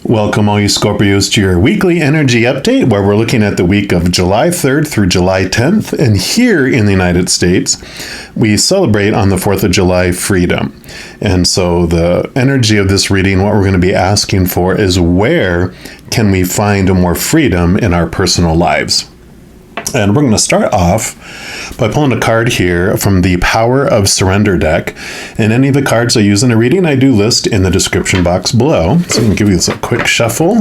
Welcome all you Scorpios to your weekly energy update where we're looking at the week of July 3rd through July 10th. And here in the United States, we celebrate on the 4th of July freedom. And so the energy of this reading, what we're going to be asking for is where can we find more freedom in our personal lives? And we're going to start off by pulling a card here from the Power of Surrender deck. And any of the cards I use in a reading, I do list in the description box below. So we can give you this a quick shuffle,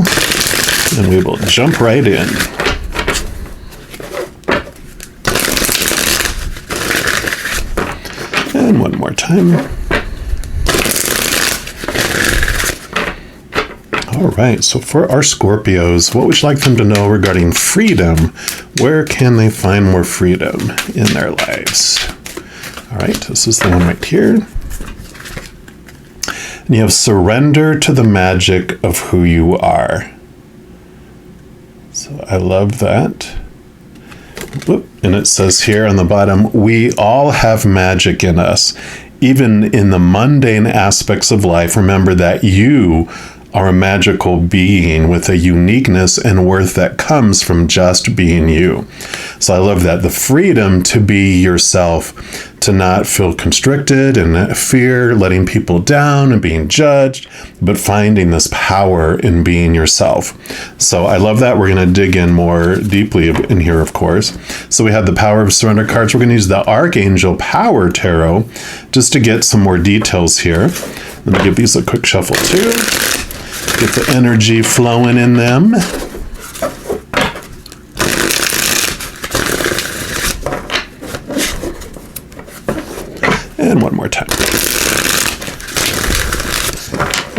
and we will jump right in. And one more time. All right, so for our Scorpios, what would you like them to know regarding freedom? Where can they find more freedom in their lives? All right, this is the one right here. And you have surrender to the magic of who you are. So I love that. Whoop. And it says here on the bottom, we all have magic in us. Even in the mundane aspects of life, remember that you are a magical being with a uniqueness and worth that comes from just being you. So I love that. The freedom to be yourself, to not feel constricted and fear letting people down and being judged, but finding this power in being yourself. So I love that. We're going to dig in more deeply in here, of course. So we have the Power of Surrender cards. We're going to use the Archangel Power Tarot just to get some more details here. Let me give these a quick shuffle too. Get the energy flowing in them. And one more time.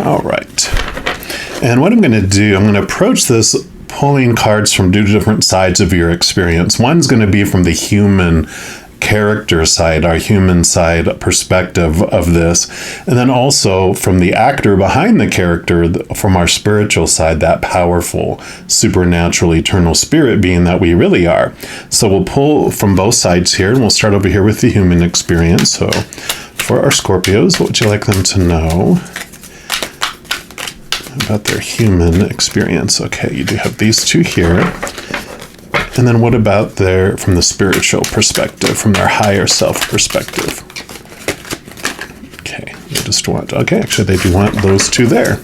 All right. And what I'm going to do, I'm going to approach this pulling cards from two different sides of your experience. One's going to be from the human character side, our human side perspective of this, and then also from the actor behind the character, from our spiritual side, that powerful, supernatural, eternal spirit being that we really are. So we'll pull from both sides here, and we'll start over here with the human experience. So for our Scorpios, what would you like them to know about their human experience? Okay, you do have these two here. And then what about from the spiritual perspective, from their higher self perspective? Okay, actually they do want those two there.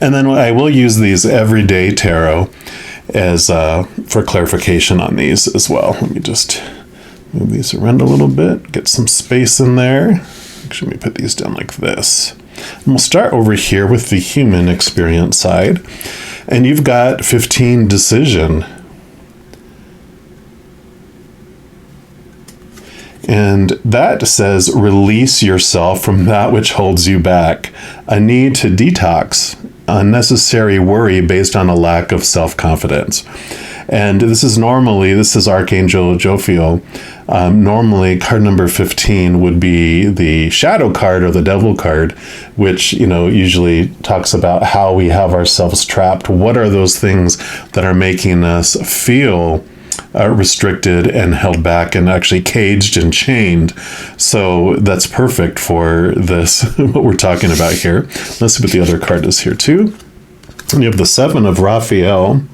And then I will use these everyday tarot as for clarification on these as well. Let me just move these around a little bit, get some space in there. Actually, let me put these down like this. And we'll start over here with the human experience side. And you've got 15 decision. And that says, release yourself from that which holds you back. A need to detox, unnecessary worry based on a lack of self-confidence. And this is Archangel Jophiel. Normally, card number 15 would be the shadow card or the devil card, which, usually talks about how we have ourselves trapped. What are those things that are making us feel restricted and held back and actually caged and chained? So that's perfect for this, what we're talking about here. Let's see what the other card is here too. And you have the Seven of Raphael.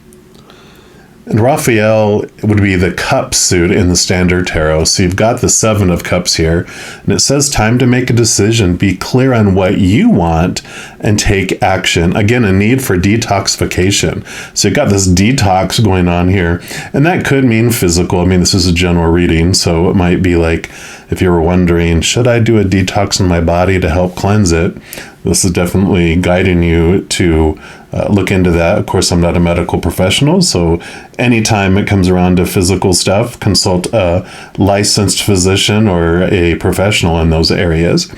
And Raphael would be the cup suit in the standard tarot. So you've got the Seven of Cups here. And it says time to make a decision. Be clear on what you want and take action. Again, a need for detoxification. So you've got this detox going on here. And that could mean physical. This is a general reading. So it might be like, if you were wondering, should I do a detox in my body to help cleanse it? This is definitely guiding you to look into that. Of course, I'm not a medical professional, so anytime it comes around to physical stuff, consult a licensed physician or a professional in those areas.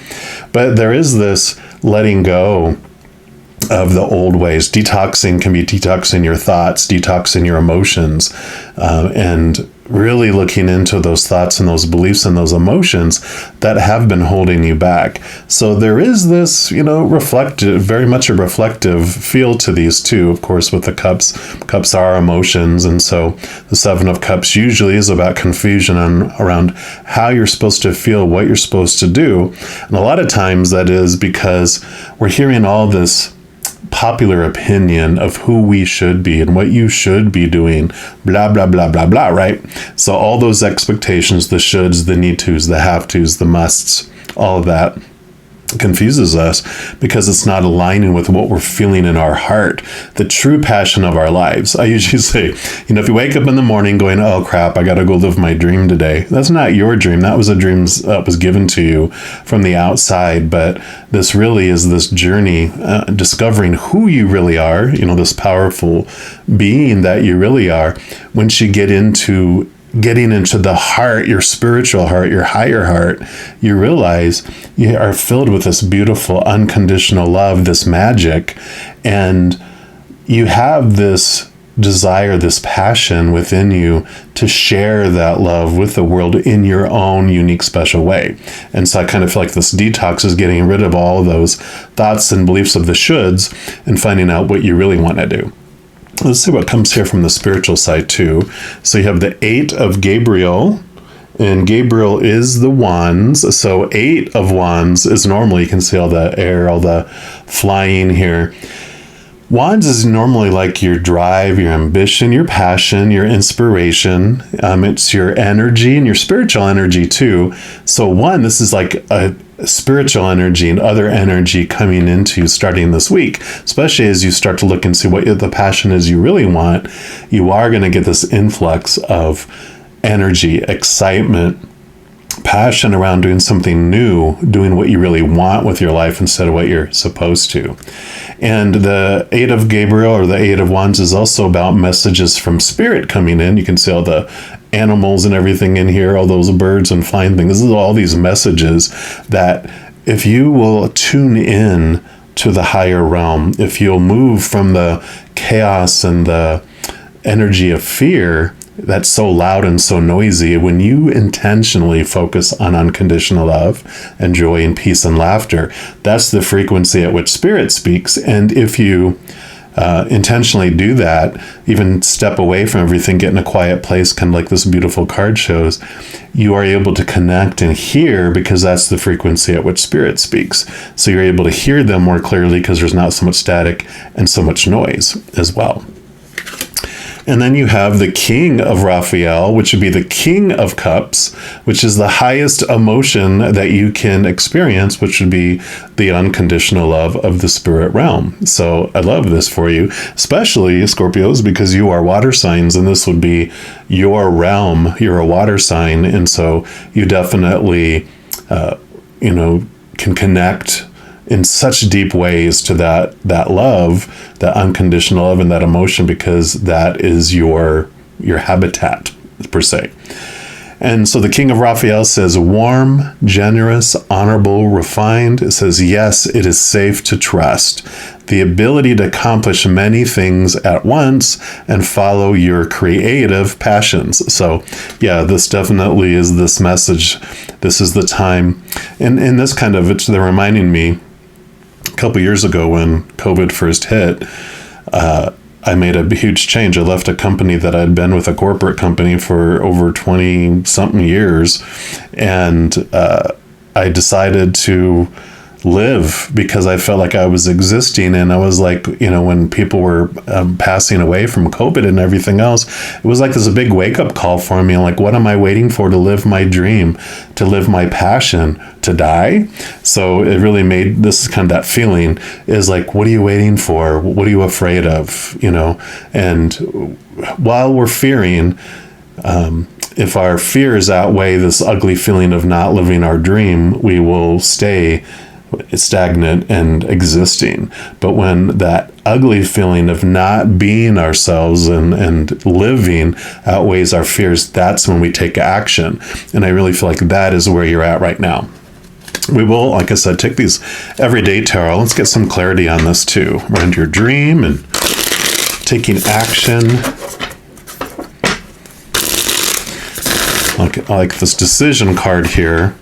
But there is this letting go of the old ways. Detoxing can be detoxing your thoughts, detoxing your emotions, and really looking into those thoughts and those beliefs and those emotions that have been holding you back. So there is this, very much a reflective feel to these two, of course, with the cups. Cups are emotions. And so the Seven of Cups usually is about confusion around how you're supposed to feel, what you're supposed to do. And a lot of times that is because we're hearing all this popular opinion of who we should be and what you should be doing, blah, blah, blah, blah, blah, right? So all those expectations, the shoulds, the need tos, the have tos, the musts, all of that confuses us because it's not aligning with what we're feeling in our heart, the true passion of our lives. I usually say, if you wake up in the morning going, oh crap, I got to go live my dream today. That's not your dream. That was a dream that was given to you from the outside. But this really is this journey, discovering who you really are, this powerful being that you really are. Once you getting into the heart, your spiritual heart, your higher heart, you realize you are filled with this beautiful unconditional love, this magic, and you have this desire, this passion within you to share that love with the world in your own unique, special way. And so I kind of feel like this detox is getting rid of all of those thoughts and beliefs of the shoulds and finding out what you really want to do. Let's see what comes here from the spiritual side too. So you have the 8 of Gabriel, and Gabriel is the wands. So 8 of wands is normally, you can see all the air, all the flying here. Wands is normally like your drive, your ambition, your passion, your inspiration. It's your energy and your spiritual energy too. So this is like a spiritual energy and other energy coming into starting this week, especially as you start to look and see what the passion is you really want. You are going to get this influx of energy, excitement, passion around doing something new, doing what you really want with your life instead of what you're supposed to. And the 8 of Gabriel, or the 8 of Wands, is also about messages from spirit coming in. You can see all the animals and everything in here, all those birds and flying things. This is all these messages that if you will tune in to the higher realm, if you'll move from the chaos and the energy of fear that's so loud and so noisy, when you intentionally focus on unconditional love and joy and peace and laughter, that's the frequency at which spirit speaks. And if you intentionally do that, even step away from everything, get in a quiet place, kind of like this beautiful card shows, you are able to connect and hear, because that's the frequency at which spirit speaks. So you're able to hear them more clearly because there's not so much static and so much noise as well. And then you have the King of Raphael, which would be the King of Cups, which is the highest emotion that you can experience, which would be the unconditional love of the spirit realm. So I love this for you, especially Scorpios, because you are water signs, and this would be your realm. You're a water sign, and so you definitely, can connect in such deep ways to that love, that unconditional love, and that emotion, because that is your habitat per se. And so the King of Raphael says warm, generous, honorable, refined. It says, yes, it is safe to trust. The ability to accomplish many things at once and follow your creative passions. So yeah, this definitely is this message. This is the time. And in this kind of, they're reminding me, a couple years ago when COVID first hit, I made a huge change. I left a company that I'd been with, a corporate company, for over 20 something years. And I decided to live because I felt like I was existing. And I was like, when people were passing away from COVID and everything else, it was like this a big wake up call for me. Like, what am I waiting for to live my dream, to live my passion, to die? So it really made this kind of that feeling is like, what are you waiting for? What are you afraid of? And while we're fearing, if our fears outweigh this ugly feeling of not living our dream, we will stay stagnant and existing. But when that ugly feeling of not being ourselves and living outweighs our fears, that's when we take action. And I really feel like that is where you're at right now. We will, like I said, take these everyday tarot. Let's get some clarity on this too, around your dream and taking action. Like this decision card here.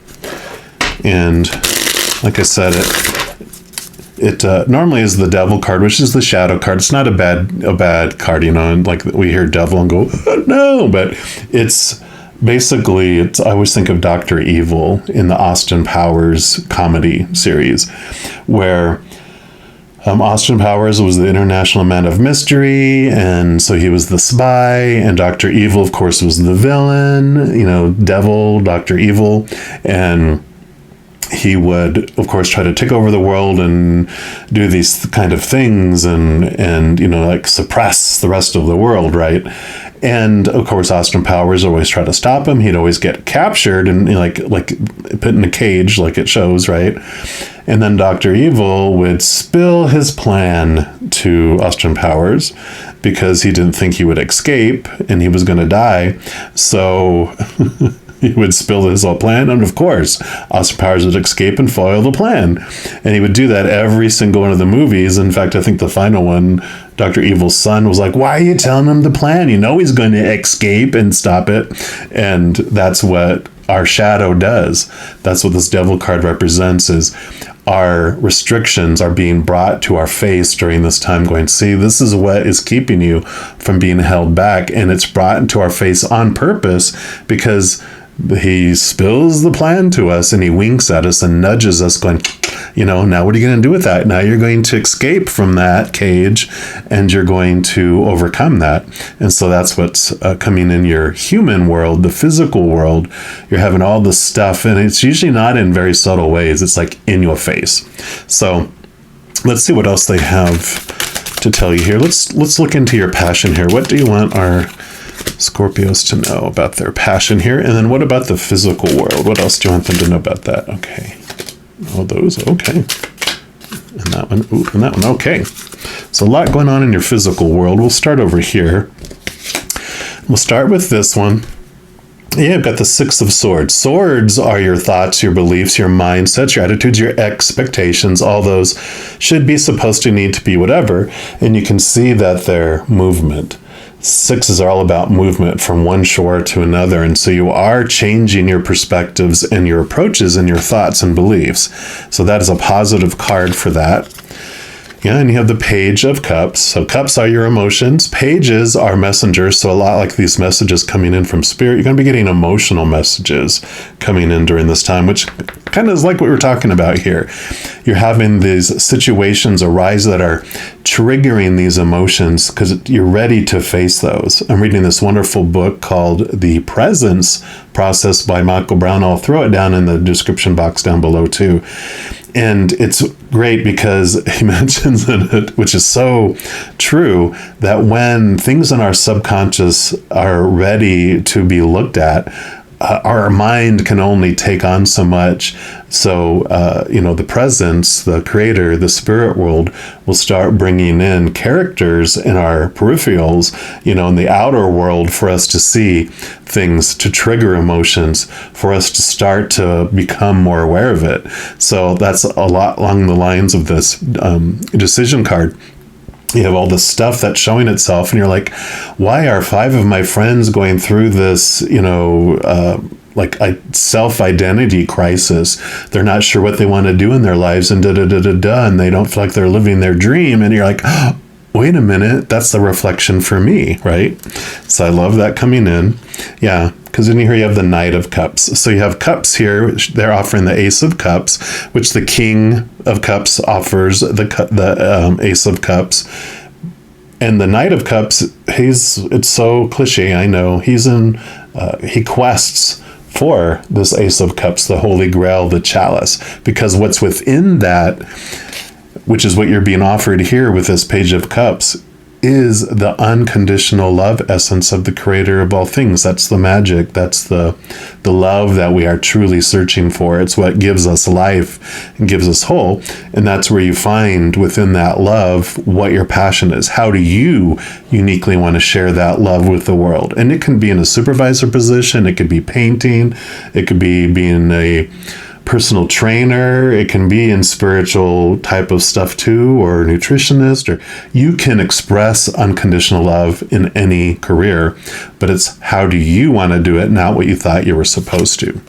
And like I said, it normally is the devil card, which is the shadow card. It's not a bad card, and like we hear devil and go, oh, no, but it's basically, I always think of Dr. Evil in the Austin Powers comedy series, where Austin Powers was the international man of mystery, and so he was the spy, and Dr. Evil, of course, was the villain, devil, Dr. Evil, and he would, of course, try to take over the world and do these kind of things and like suppress the rest of the world, right? And of course, Austin Powers always try to stop him. He'd always get captured and like put in a cage, like it shows, right? And then Dr. Evil would spill his plan to Austin Powers because he didn't think he would escape and he was going to die. So he would spill his whole plan, and of course, Austin Powers would escape and foil the plan. And he would do that every single one of the movies. In fact, I think the final one, Dr. Evil's son was like, why are you telling him the plan? You know he's going to escape and stop it. And that's what our shadow does. That's what this devil card represents, is our restrictions are being brought to our face during this time, going, see, this is what is keeping you from being held back. And it's brought into our face on purpose because he spills the plan to us and he winks at us and nudges us going, now what are you going to do with that? Now you're going to escape from that cage and you're going to overcome that. And so that's what's coming in your human world, the physical world. You're having all this stuff, and it's usually not in very subtle ways. It's like in your face. So let's see what else they have to tell you here. Let's look into your passion here. What do you want our Scorpios to know about their passion here? And then what about the physical world? What else do you want them to know about that? Okay. All those. Okay. And that one. Ooh, and that one. Okay. So a lot going on in your physical world. We'll start over here. We'll start with this one. Yeah, I've got the Six of Swords. Swords are your thoughts, your beliefs, your mindsets, your attitudes, your expectations. All those should be, supposed to, need to be, whatever. And you can see that they're movement. Sixes are all about movement from one shore to another. And so you are changing your perspectives and your approaches and your thoughts and beliefs. So that is a positive card for that. Yeah, and you have the Page of Cups. So cups are your emotions. Pages are messengers. So a lot like these messages coming in from Spirit, you're going to be getting emotional messages coming in during this time, which kind of is like what we're talking about here. You're having these situations arise that are triggering these emotions because you're ready to face those. I'm reading this wonderful book called The Presence Process by Michael Brown. I'll throw it down in the description box down below too. And it's great because he mentions in it, which is so true, that when things in our subconscious are ready to be looked at, our mind can only take on so much. So, the presence, the creator, the spirit world will start bringing in characters in our peripherals, in the outer world for us to see things, to trigger emotions, for us to start to become more aware of it. So that's a lot along the lines of this decision card. You have all this stuff that's showing itself, and you're like, why are 5 of my friends going through this, like a self-identity crisis? They're not sure what they want to do in their lives, and and they don't feel like they're living their dream. And you're like, oh, wait a minute, that's the reflection for me, right? So I love that coming in. Yeah, because in here you have the Knight of Cups. So you have cups here. They're offering the Ace of Cups, which the King of Cups offers the Ace of Cups. And the Knight of Cups, it's so cliche, I know. He quests for this Ace of Cups, the Holy Grail, the chalice, because what's within that, which is what you're being offered here with this Page of Cups, is the unconditional love essence of the creator of all things. That's the magic. That's the love that we are truly searching for. It's what gives us life and gives us whole. And that's where you find within that love what your passion is. How do you uniquely want to share that love with the world? And it can be in a supervisor position. It could be painting. It could be being a personal trainer. It can be in spiritual type of stuff too, or nutritionist, or you can express unconditional love in any career, but it's how do you want to do it, not what you thought you were supposed to.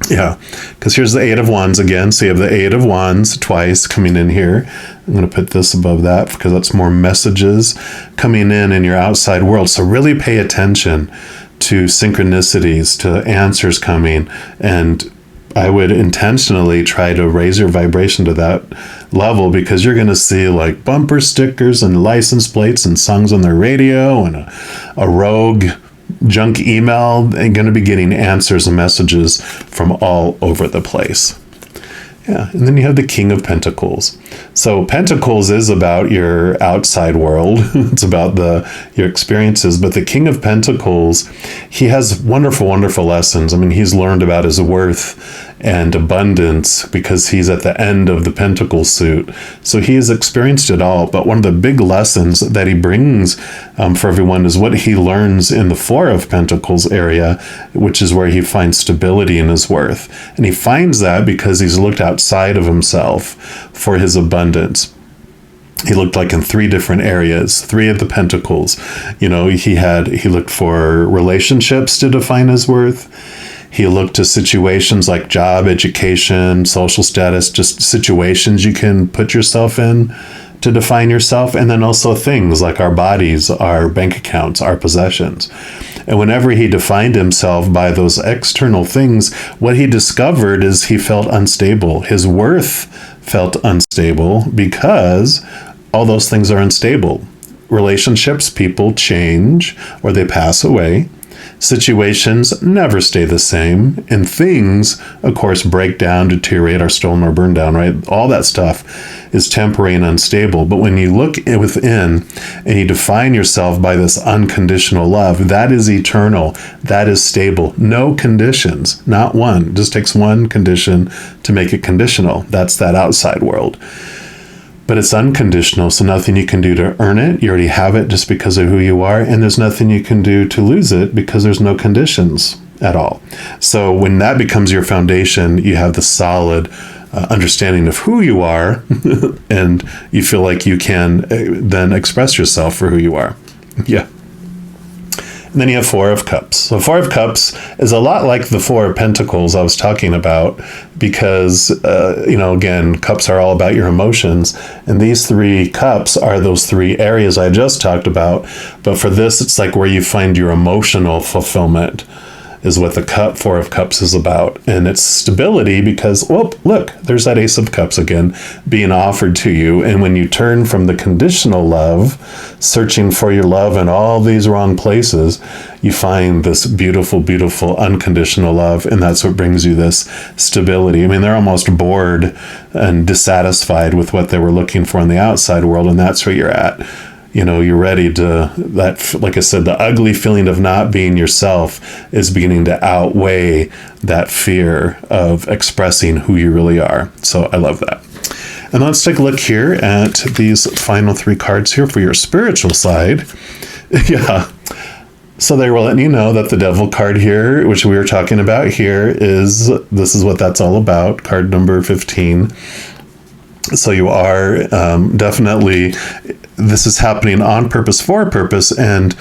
Yeah, because here's the 8 of Wands again. So you have the 8 of Wands twice coming in here. I'm going to put this above that because that's more messages coming in your outside world. So really pay attention to synchronicities, to answers coming, and I would intentionally try to raise your vibration to that level, because you're going to see like bumper stickers and license plates and songs on their radio and a rogue junk email, and going to be getting answers and messages from all over the place. Yeah, and then you have the King of Pentacles. So Pentacles is about your outside world. It's about your experiences. But the King of Pentacles, he has wonderful, wonderful lessons. I mean, he's learned about his worth and abundance because he's at the end of the Pentacle suit. So he has experienced it all. But one of the big lessons that he brings for everyone is what he learns in the Four of Pentacles area, which is where he finds stability in his worth. And he finds that because he's looked outside of himself for his abundance. He looked like in three different areas, three of the pentacles. You know, he looked for relationships to define his worth. He looked to situations like job, education, social status, just situations you can put yourself in to define yourself. And then also things like our bodies, our bank accounts, our possessions. And whenever he defined himself by those external things, what he discovered is he felt unstable. His worth felt unstable because all those things are unstable. Relationships, people change or they pass away. Situations never stay the same. And things, of course, break down, deteriorate, are stolen or burned down, right? All that stuff is temporary and unstable. But when you look within and you define yourself by this unconditional love, that is eternal. That is stable. No conditions, not one. It just takes one condition to make it conditional. That's that outside world. But it's unconditional, so nothing you can do to earn it. You already have it just because of who you are, and there's nothing you can do to lose it because there's no conditions at all. So when that becomes your foundation, you have the solid understanding of who you are, and you feel like you can then express yourself for who you are. Yeah. And then you have Four of Cups. So Four of Cups is a lot like the Four of Pentacles I was talking about because, again, cups are all about your emotions. And these three cups are those three areas I just talked about. But for this, it's like where you find your emotional fulfillment is what the Four of Cups is about. And it's stability because, look, there's that Ace of Cups again being offered to you. And when you turn from the conditional love, searching for your love in all these wrong places, you find this beautiful, beautiful unconditional love. And that's what brings you this stability. I mean, they're almost bored and dissatisfied with what they were looking for in the outside world. And that's where you're at. You know, you're ready to, like I said, the ugly feeling of not being yourself is beginning to outweigh that fear of expressing who you really are. So I love that. And let's take a look here at these final three cards here for your spiritual side. Yeah. So they were letting you know that the Devil card here, which we were talking about here, this is what that's all about, card number 15. So you are definitely, this is happening on purpose, for a purpose, and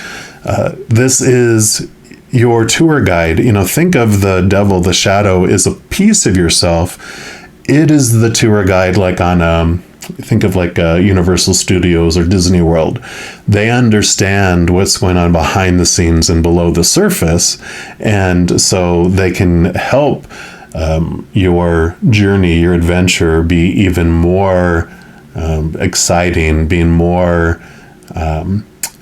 this is your tour guide. You know, think of the devil, the shadow, is a piece of yourself. It is the tour guide, like on, think of like Universal Studios or Disney World. They understand what's going on behind the scenes and below the surface, and so they can help your journey, your adventure be even more exciting, being more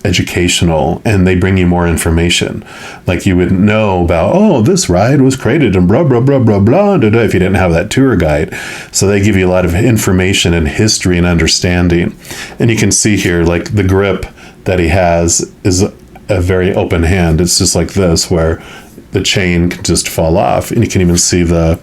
educational, and they bring you more information. Like you wouldn't know about, this ride was created and blah, blah, blah, blah, blah, da, da, if you didn't have that tour guide. So they give you a lot of information and history and understanding. And you can see here, like the grip that he has is a very open hand. It's just like this, where the chain can just fall off, and you can even see the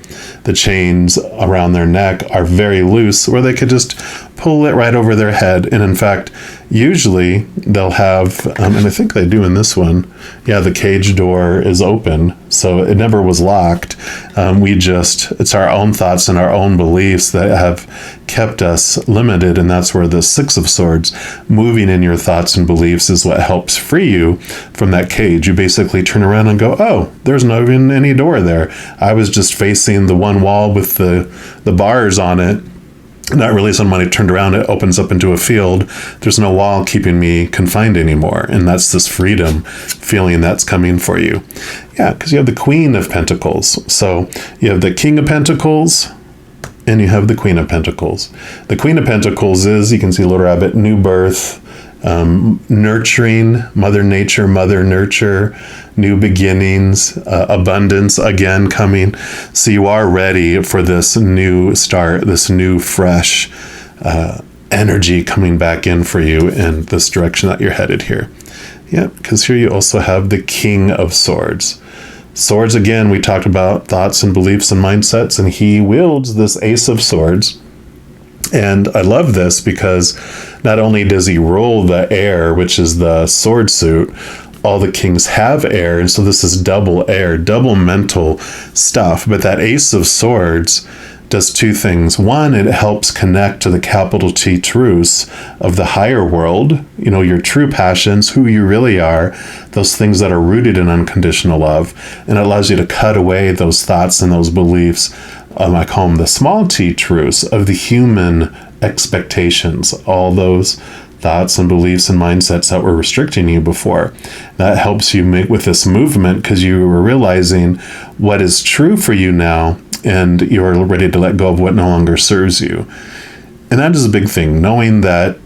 chains around their neck are very loose, where they could just pull it right over their head. And in fact, usually they'll have, and I think they do in this one, the cage door is open, so it never was locked. It's our own thoughts and our own beliefs that have kept us limited, and that's where the Six of Swords, moving in your thoughts and beliefs, is what helps free you from that cage. You basically turn around and go, there's not even any door there. I was just facing the one wall with the bars on it, Not really. So when I turned around, it opens up into a field. There's no wall keeping me confined anymore. And that's this freedom feeling that's coming for you. Yeah, because you have the Queen of Pentacles. So you have the King of Pentacles and you have the Queen of Pentacles. The Queen of Pentacles is, you can see Little Rabbit, new birth, nurturing, Mother Nature, Mother Nurture, new beginnings, abundance again coming. So you are ready for this new start, this new fresh energy coming back in for you in this direction that you're headed here. Yeah, because here you also have the King of Swords. Swords, again, we talked about thoughts and beliefs and mindsets, and he wields this Ace of Swords. And I love this because not only does he rule the air, which is the sword suit, all the kings have air, and so this is double air, double mental stuff. But that Ace of Swords does two things. One, it helps connect to the capital T truths of the higher world, you know, your true passions, who you really are, those things that are rooted in unconditional love. And it allows you to cut away those thoughts and those beliefs. I call them the small T truths of the human expectations, all those thoughts and beliefs and mindsets that were restricting you before. That helps you make with this movement because you were realizing what is true for you now, and you're ready to let go of what no longer serves you. And that is a big thing, knowing that,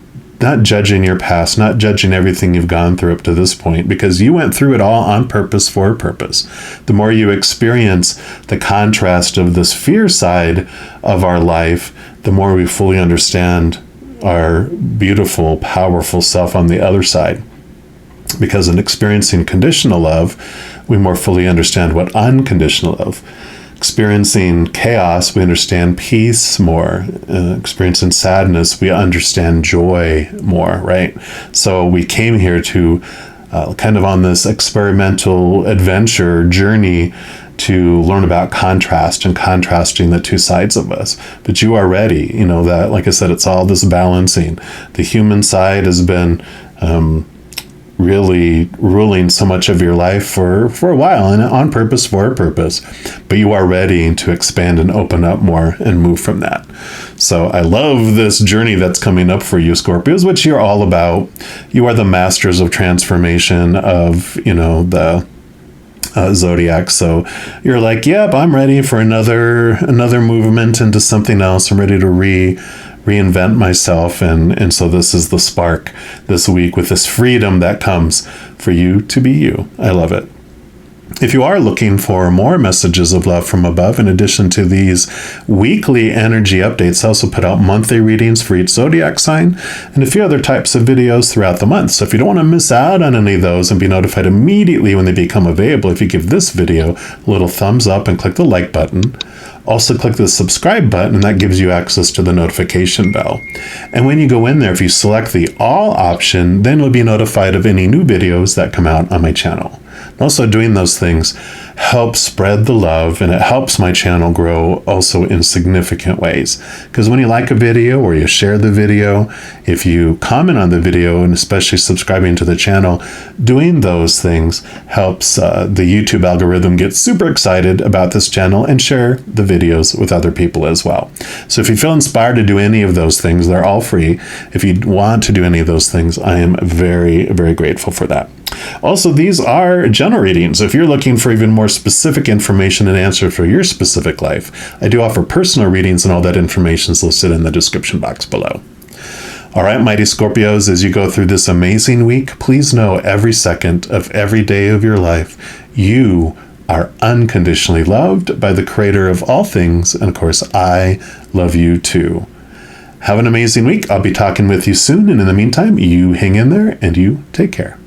not judging your past, not judging everything you've gone through up to this point, because you went through it all on purpose, for a purpose. The more you experience the contrast of this fear side of our life, the more we fully understand our beautiful, powerful self on the other side. Because in experiencing conditional love, we more fully understand what unconditional love. Experiencing chaos, we understand peace more. Experiencing sadness, we understand joy more, right? So we came here to kind of on this experimental adventure journey to learn about contrast and contrasting the two sides of us. But you are ready, you know, that, like I said, it's all this balancing. The human side has been really ruling so much of your life for a while, and on purpose, for a purpose. But you are ready to expand and open up more and move from that. So I love this journey that's coming up for you, Scorpios, which you're all about. You are the masters of transformation of, you know, the zodiac. So you're like, yep, I'm ready for another movement into something else. I'm ready to reinvent myself, and so this is the spark this week with this freedom that comes for you to be you. I love it. If you are looking for more messages of love from above, in addition to these weekly energy updates, I also put out monthly readings for each zodiac sign and a few other types of videos throughout the month. So if you don't want to miss out on any of those and be notified immediately when they become available, if you give this video a little thumbs up and click the like button, also click the subscribe button, and that gives you access to the notification bell. And when you go in there, if you select the all option, then you'll be notified of any new videos that come out on my channel. Also, doing those things helps spread the love, and it helps my channel grow also in significant ways. Because when you like a video or you share the video, if you comment on the video, and especially subscribing to the channel, doing those things helps the YouTube algorithm get super excited about this channel and share the videos with other people as well. So if you feel inspired to do any of those things, they're all free. If you want to do any of those things, I am very, very grateful for that. Also, these are general readings. If you're looking for even more specific information and answers for your specific life, I do offer personal readings, and all that information is listed in the description box below. All right, mighty Scorpios, as you go through this amazing week, please know every second of every day of your life, you are unconditionally loved by the Creator of all things. And of course, I love you too. Have an amazing week. I'll be talking with you soon. And in the meantime, you hang in there and you take care.